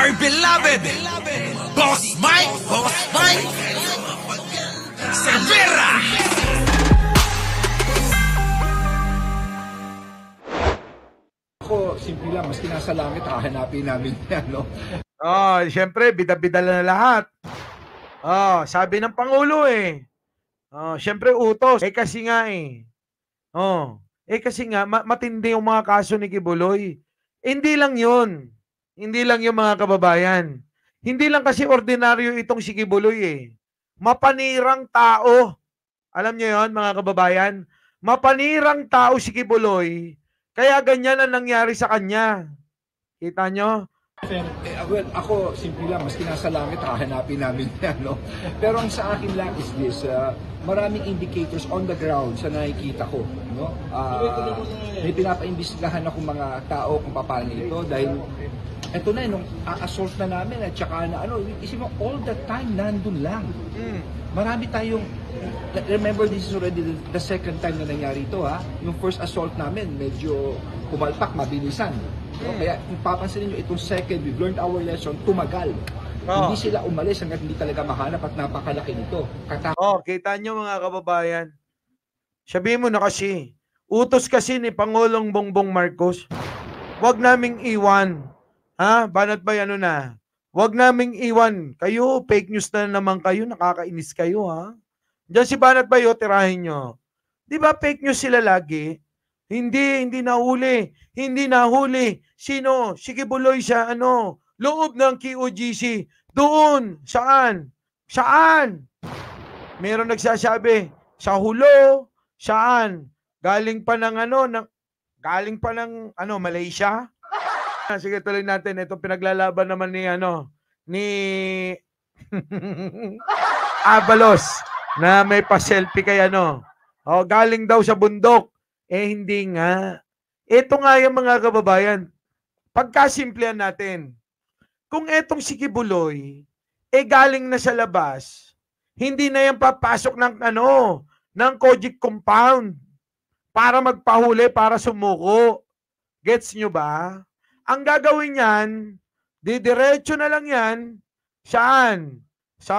my beloved Boss Mike Cervera. Ako, simple lang, maski nasa langit, hahanapin namin yan, no? Oh, siyempre, bida-bida na lahat. Oh, sabi ng Pangulo eh. Oh, siyempre utos. Eh kasi nga eh. Oh, eh kasi nga matindi yung mga kaso ni Kibuloy. Hindi lang 'yun. Hindi lang 'yung mga kababayan. Hindi lang kasi ordinaryo itong si Kibuloy eh. Mapanirang tao. Alam niyo 'yon, mga kababayan? Mapanirang tao si Kibuloy. Kaya ganyan ang nangyari sa kanya. Kita nyo? Well, ako, simple lang, maski nasa langit, hahanapin namin yan, no? Pero ang sa akin lang is this, maraming indicators on the ground sa nakikita ko, no? May pinapaimbestigahan ako mga tao kung paano ito dahil eto na, nung assault na namin at saka na isip mo, all the time nandun lang. Marami tayong, remember this is already the second time na nangyari ito, ha? Yung first assault namin, medyo pumalpak, mabilisan. No? Kaya kung papansinin nyo, itong second, we've learned our lesson, tumagal. Hindi sila umalis hanggang hindi talaga mahanap at napakalaki nito. Kita nyo mga kababayan. Sabihin mo na kasi, utos kasi ni Pangulong Bongbong Marcos, wag naming iwan. Ha? Banat ba yan na? Wag naming iwan. Kayo, fake news na naman kayo, nakakainis kayo ha. Diyan si Banat Bayo, tirahin nyo. Di ba fake news sila lagi? Hindi nahuli. Hindi nahuli. Sino? Si Kibuloy sa loob ng QOGC. Doon. Saan? Saan? Meron nagsasabi, sa Hulo. Saan? Galing pa ng Malaysia? Sige, tuloy natin. Itong pinaglalaban naman ni Abalos na may pa-selfie kay galing daw sa bundok. Eh, hindi nga. Ito nga yung mga kababayan. Pagkasimplehan natin. Kung etong si Kibuloy, galing na sa labas, hindi na yan papasok ng Kojic compound para magpahuli, para sumuko. Gets nyo ba? Ang gagawin yan, didiretso na lang yan, saan? Sa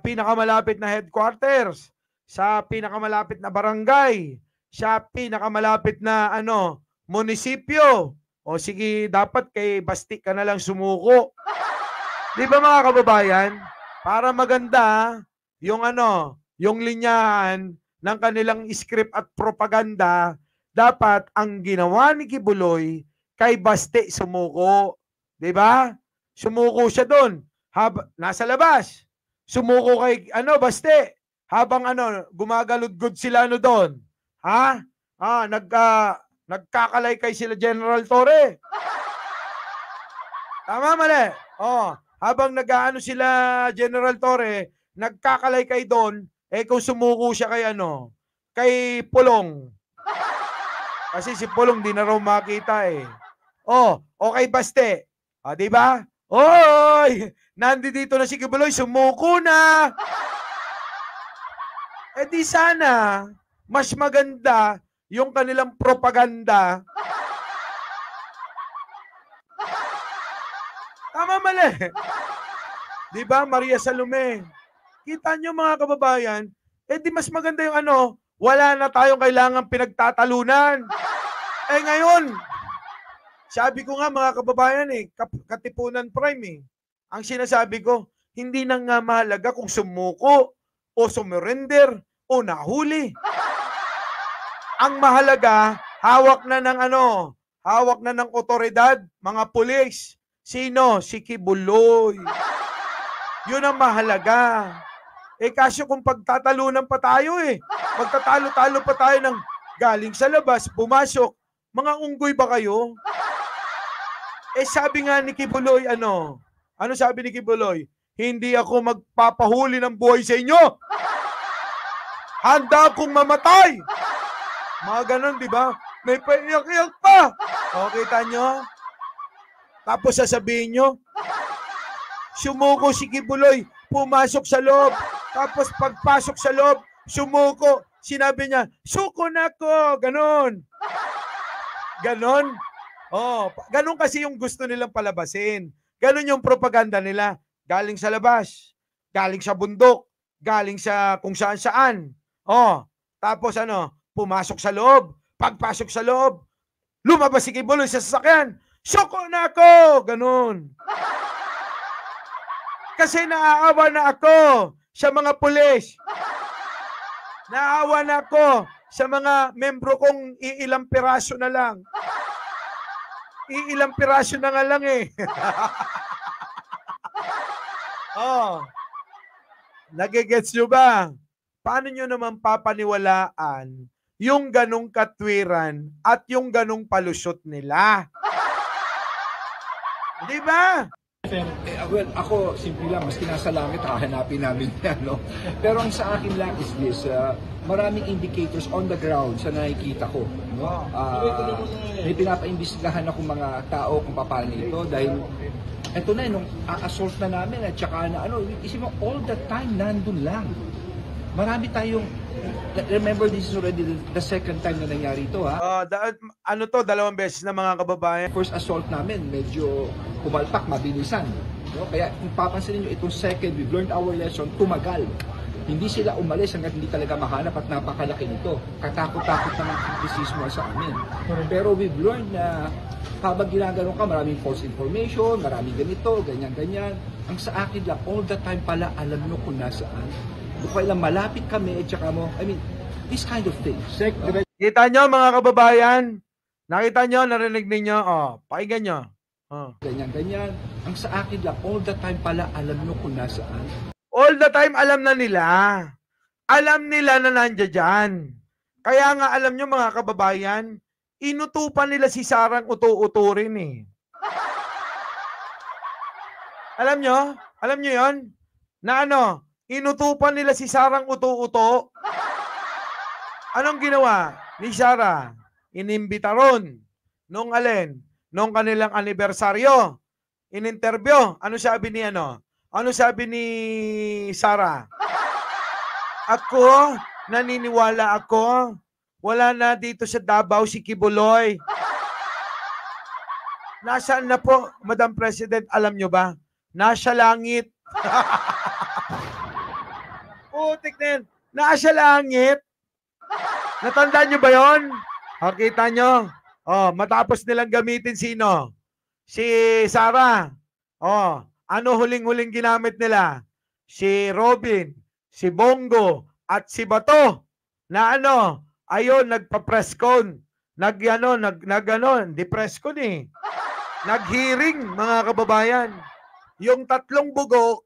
pinakamalapit na headquarters, sa pinakamalapit na barangay, sa pinakamalapit na munisipyo. O sige, dapat kay Basti ka na lang sumuko. Di ba mga kababayan? Para maganda yung linyahan ng kanilang script at propaganda, dapat ang ginawa ni Kibuloy kay Basti sumuko. Di ba? Sumuko siya doon. Nasa labas. Sumuko kay Basti. Habang gumagaludgod sila doon. Ha? Nagkakalaykay sila General Torre. Tama, mali. Habang sila General Torre, nagkakalaykay doon, kung sumuko siya kay Pulong. Kasi si Pulong di na raw makita eh. Okay, Baste. Di ba? Oy! Nandito na si Kibuloy, sumuko na! Di sana, mas maganda yung kanilang propaganda. Tama, mali. Di ba, Maria Salome? Kita nyo mga kababayan, di mas maganda yung wala na tayong kailangang pinagtatalunan. Ngayon, sabi ko nga mga kababayan Katipunan Prime ang sinasabi ko, hindi na nga mahalaga kung sumuko o sumurrender o nahuli. Ang mahalaga, hawak na ng otoridad, mga pulis. Sino? Si Kibuloy. Yun ang mahalaga. Kaso kung pagtatalunan pa tayo magtatalo-talo pa tayo ng galing sa labas, pumasok, mga unggoy ba kayo? Sabi nga ni Kibuloy, ano sabi ni Kibuloy? Hindi ako magpapahuli ng buhay sa inyo. Handa akong mamatay. Mga ganon, di ba? May paiyak-iyak pa. Kita nyo? Tapos sasabihin nyo, sumuko si Kibuloy, pumasok sa loob. Tapos pagpasok sa loob, sumuko. Sinabi niya, suko na ko. Ganon. Ganon. Ganon kasi yung gusto nilang palabasin. Ganon yung propaganda nila. Galing sa labas, galing sa bundok, galing sa kung saan-saan. Oh, tapos ano, pumasok sa loob. Pagpasok sa loob, lumabas si Kibuloy sa sasakyan. Suko na ako! Ganon. Kasi naaawa na ako sa mga pulis. Naaawa na ako sa mga membro kong iilang piraso na lang. Iilang piraso na nga lang eh. Oh. Nagigets nyo ba? Paano nyo naman papaniwalaan yung ganong katwiran at yung ganong palusot nila? Di ba? Well, ako, simple lang, maski nasa langit, hahanapin namin yan, no? Pero ang sa akin lang is this, maraming indicators on the ground sa nakikita ko, no? May pinapaimbestigahan ako mga tao kung paano ito dahil eto na, nung a-assault na namin at saka na ano, isip mo, all the time nandun lang. Marami tayong, remember this is already the second time na nangyari ito, ha? Ano to, 2 beses na mga kababayan. First assault namin, medyo pumalpak, mabilisan. No? Kaya kung papansinin nyo, itong second, we've learned our lesson, tumagal. Hindi sila umalis hanggang hindi talaga mahanap at napakalaki nito. Katakot-takot naman kritisismo sa amin. Pero we've learned na habang ginagano ka, maraming false information, maraming ganito, ganyan-ganyan. Ang sa akin lang, all the time pala, alam nyo kung nasaan. Kung kailan malapit kami, at saka mo, I mean, this kind of thing. Kita nyo mga kababayan? Nakita nyo, narinig ninyo? Oh, pakinggan nyo. Oh. Ganyan-ganyan. Ang sa akin lang, all the time pala, alam nyo kung nasaan. All the time, alam na nila. Alam nila na nandiyan dyan. Kaya nga, alam nyo mga kababayan, inutupan nila si Sarang utu-uturin eh. Alam nyo? Alam nyo yon? Na ano? Inutupan nila si Sarang utu-uto. Anong ginawa ni Sara? Inimbita ron. Nung alin? Nung kanilang anibersaryo. In-interview. Ano sabi ni ano? Ano sabi ni Sara? Ako, naniniwala ako. Wala na dito sa Davao si Kibuloy. Nasaan na po, Madam President, alam nyo ba? Nasa langit. Putik na yan. Nasa langit. Natandaan nyo ba yun? O, kita nyo? O, matapos nilang gamitin sino? Si Sara. O, ano huling-huling ginamit nila? Si Robin, si Bongo, at si Bato. Na ano? Ayun, nagpa-press con. Di press con eh. Nag-hearing, mga kababayan. Yung 3 bugok,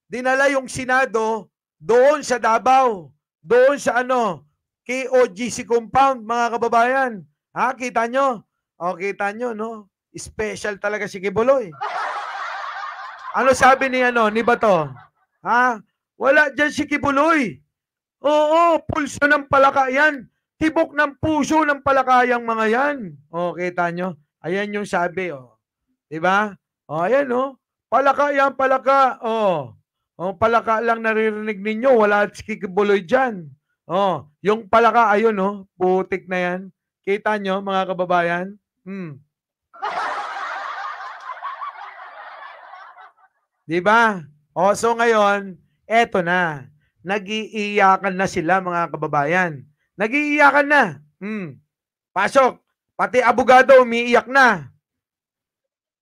dinala yung Senado doon sa Davao. Doon sa ano, KOGC compound, mga kababayan. Ha, kita nyo? O, kita nyo, no? Special talaga si Kibuloy. Ano sabi ni ano, ni Bato? Ha? Wala dyan si Kibuloy. Oo, pulso ng palaka yan. Tibok ng puso ng palakayang mga yan. O, kita nyo? Ayan yung sabi, o. Diba? O, ayan, o. Palaka yan, palaka. O. O, palaka lang naririnig ninyo. Wala si Kibuloy dyan. O, yung palaka, ayun, o. Putik na yan. Kita nyo, mga kababayan? Diba? O, so ngayon, eto na. Nag-iiyakan na sila, mga kababayan. Nag-iiyakan na. Pasok. Pati abogado, umiiyak na.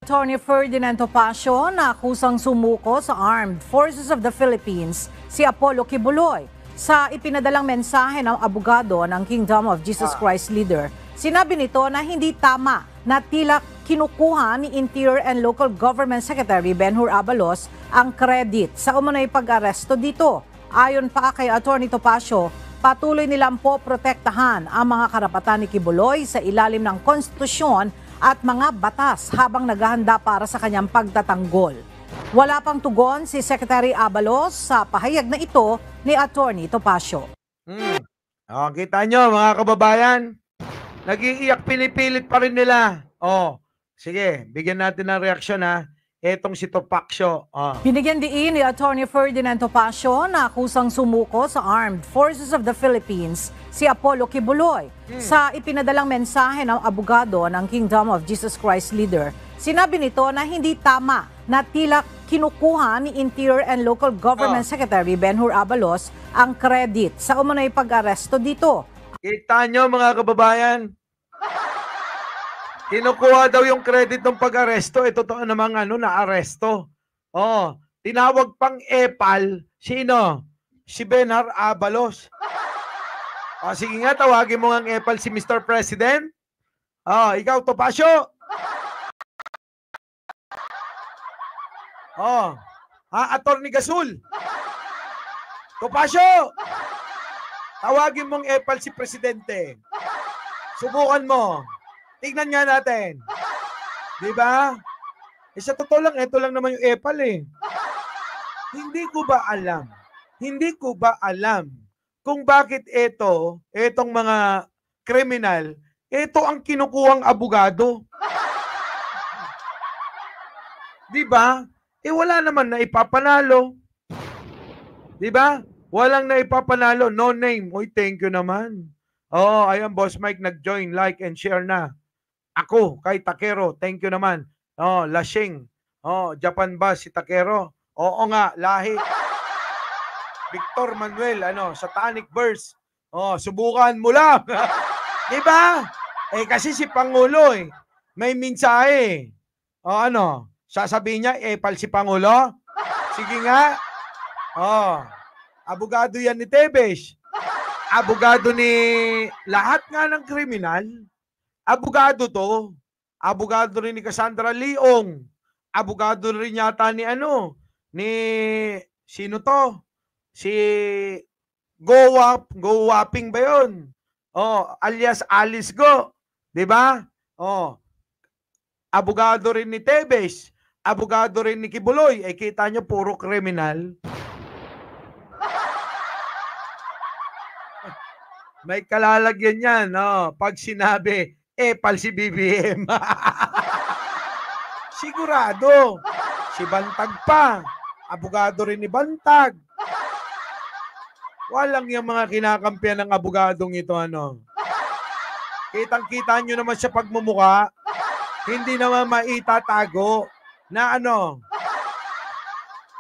Attorney Ferdinand Topacio na akusang sumuko sa Armed Forces of the Philippines si Apollo Kibuloy. Sa ipinadalang mensahe ng abogado ng Kingdom of Jesus Christ leader, sinabi nito na hindi tama na tila kinukuha ni Interior and Local Government Secretary Benhur Abalos ang credit sa umano'y pag-aresto dito. Ayon pa kay Attorney Topacio, patuloy nilang poprotektahan ang mga karapatan ni Kibuloy sa ilalim ng konstitusyon at mga batas habang naghahanda para sa kanyang pagtatanggol. Wala pang tugon si Secretary Abalos sa pahayag na ito ni Attorney Topacio. O, kita nyo mga kababayan, nag-iiyak, pinipilit pa rin nila. O, sige, bigyan natin ng reaksyon ha. Etong si Topacio. Binigyan diin ni Attorney Ferdinand Topacio na akusang sumuko sa Armed Forces of the Philippines si Apollo Kibuloy. Sa ipinadalang mensahe ng abogado ng Kingdom of Jesus Christ leader, sinabi nito na hindi tama na tila kinukuha ni Interior and Local Government Secretary Benhur Abalos ang credit sa umano'y pag-aresto dito. Kita nyo mga kababayan, kinukuha daw yung credit ng pag-aresto. Totoo namang na-aresto. Tinawag pang epal. Sino? Si Benhur Abalos. Sige nga, tawagin mo ang epal si Mr. President. Ikaw, Topacio. Attorney Gasul. Topacio. Tawagin mong epal si Presidente. Subukan mo. Tignan nga natin. Di ba? Sa totoo lang, ito lang naman yung epal eh. Hindi ko ba alam kung bakit itong mga kriminal, ito ang kinukuhang abogado. Di ba? Wala naman na ipapanalo. Di ba? Walang na ipapanalo. No name. Uy, thank you naman. Ayan, Boss Mike, nag-join, like, and share na. Ako, kay Takero, thank you naman. Lashing. Japan ba si Takero? Oo nga, lahi. Victor Manuel, Satanic Verse. Subukan mo lang. Di ba? Kasi si Pangulo may mensahe. Sasabihin niya, epal si Pangulo? Sige nga. Abogado yan ni Tebes. Abogado ni lahat nga ng kriminal. Abogado to. Abogado rin ni Cassandra Leong. Abogado rin yata ni sino to? Si Go Waping ba yun? Alias Alice Go. Diba? Abogado rin ni Tebes. Abogado rin ni Kibuloy. Kita nyo, puro kriminal. May kalalagyan yan, pag sinabi, epal si BBM. Sigurado. Si Bantag pa. Abogado rin ni Bantag. Walang yung mga kinakampihan ng abogadong ito, Kitang-kita nyo naman sa pagmumuka. Hindi naman maitatago na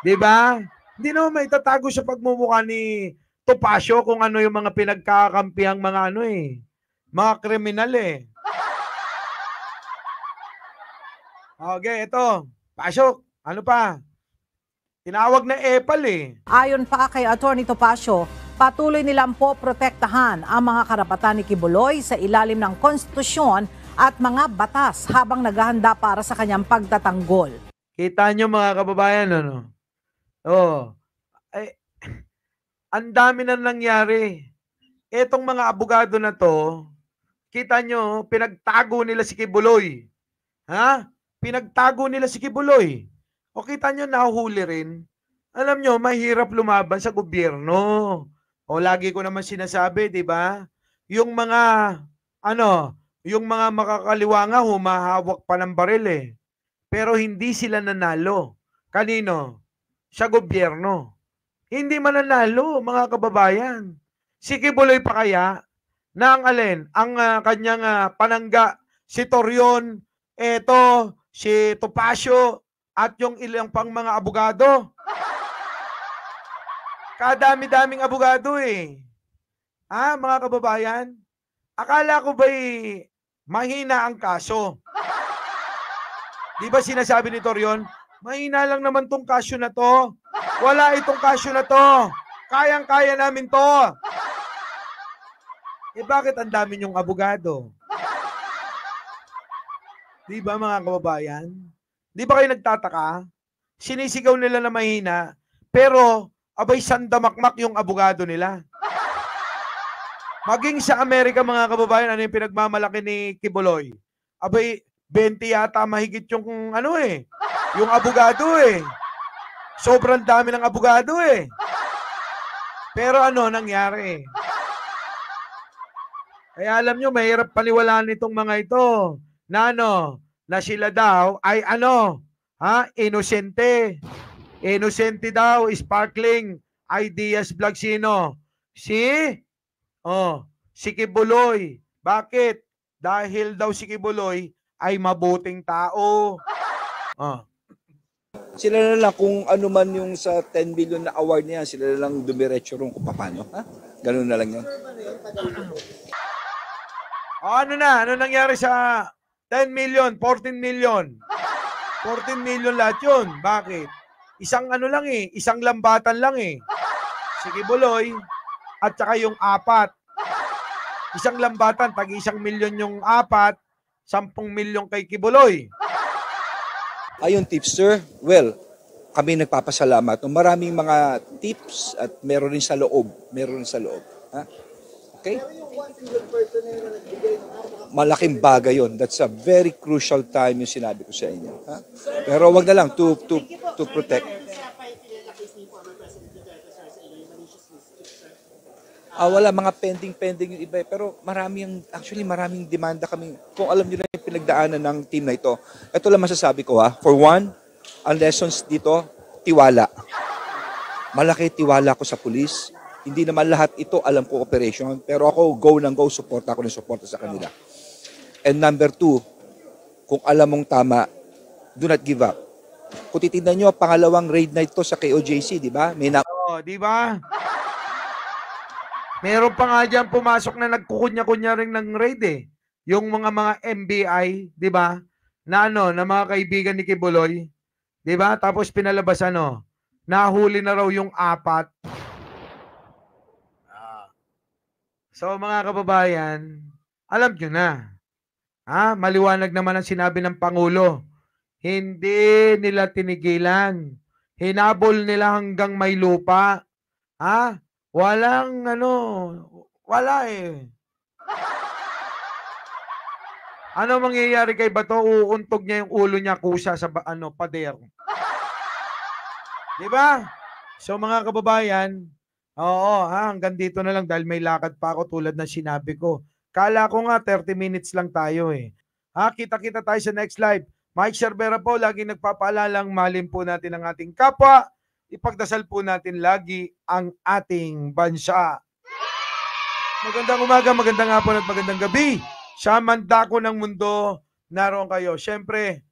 Diba? Hindi naman maitatago sa pagmumuka ni Topacio kung ano yung mga pinagkakampihang mga mga kriminal Okay, ito. Pasok. Ano pa? Tinawag na epal Ayon pa kay Atty. Topacio, patuloy nilang poprotektahan ang mga karapatan ni Kibuloy sa ilalim ng konstitusyon at mga batas habang naghahanda para sa kanyang pagtatanggol. Kita nyo mga kababayan, ang dami na nangyari. Etong mga abogado na to, kita nyo, pinagtago nila si Kibuloy. Pinagtago nila si Kibuloy. O kita nyo, nahuhuli rin. Alam nyo, mahirap lumaban sa gobyerno. O lagi ko naman sinasabi, di ba? Yung mga, yung mga makakaliwa nga, humahawak pa ng baril Pero hindi sila nanalo. Kanino? Sa gobyerno. Hindi mananalo, mga kababayan. Si Kibuloy pa kaya na ang kanyang panangga, si Torion, si Topacio, at yung ilang pang mga abogado. Kadami-daming abogado mga kababayan? Akala ko ba'y mahina ang kaso? Di ba sinasabi ni Torion, mahina lang naman tong kaso na to. Wala itong kaso na to. Kayang-kaya namin to. Bakit ang dami niyong abogado? Di ba mga kababayan? Di ba kayo nagtataka? Sinisigaw nila na mahina, pero abay sandamakmak yung abogado nila. Maging sa Amerika mga kababayan, ano yung pinagmamalaki ni Kibuloy? Abay, 20 yata mahigit yung yung abogado Sobrang dami ng abogado Pero nangyari? Kaya alam nyo, mahirap paniwalaan itong mga ito na na sila daw ay inosente. Inosente daw, sparkling ideas vlog sino? Si Kibuloy. Bakit? Dahil daw si Kibuloy ay mabuting tao. Sila na lang kung ano man yung sa 10 million na award niya, sila na lang dumiretso ron kung paano. Ha? Ganun na lang yun. O ano na? Ano nangyari sa 10 million, 14 million? 14 million lahat yun. Bakit? Isang ano lang eh, isang lambatan lang eh. Si Kibuloy at saka yung apat. Isang lambatan, pag 1 milyon yung apat, 10 milyon kay Kibuloy. Ayun, tipster, well, kami nagpapasalamat. Maraming mga tips at meron rin sa loob. Meron rin sa loob. Ha? Okay? Malaking bagay yon. That's a very crucial time yung sinabi ko sa inyo. Ha? Pero wag na lang to protect. Wala, mga pending yung iba. Pero maraming demanda kami. Kung alam niyo na yung pinagdaanan ng team na ito. Ito lang masasabi ko ha. For one, ang lessons dito, tiwala. Malaki tiwala ko sa pulis. Hindi naman lahat ito alam ko operation. Pero ako, go ng go, suporta ako ng suporta sa kanila. And number 2, kung alam mong tama, do not give up. Kung titignan nyo, pangalawang raid na ito sa KOJC, di ba? Di ba? Meron pa nga dyan pumasok na nagkukunya-kunya rin ng raid eh. Yung mga MBI, di ba? Na mga kaibigan ni Kibuloy. Di ba? Tapos pinalabas nahuli na raw yung 4. So mga kababayan, alam nyo na. Maliwanag naman ang sinabi ng Pangulo. Hindi nila tinigilan. Hinabol nila hanggang may lupa. Walang wala eh. Ano mangyayari kay Bato? Uuntog niya yung ulo niya kusa sa pader. Di ba? So mga kababayan, hanggang dito na lang dahil may lakad pa ako tulad ng sinabi ko. Kala ko nga 30 minutes lang tayo eh. Kita-kita tayo sa next live. Mike Cervera po, lagi nagpapaalalang mahalin po natin ang ating kapwa. Ipagdasal po natin lagi ang ating bansa. Magandang umaga, magandang hapon at magandang gabi. Sa mandako ng mundo, naroon kayo. Siyempre,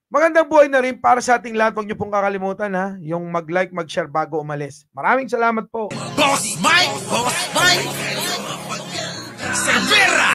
magandang buhay na rin para sa ating lahat. Huwag niyo pong kakalimutan yung mag-like, mag-share bago umalis. Maraming salamat po. Boss Mike! Boss Mike! Cervera!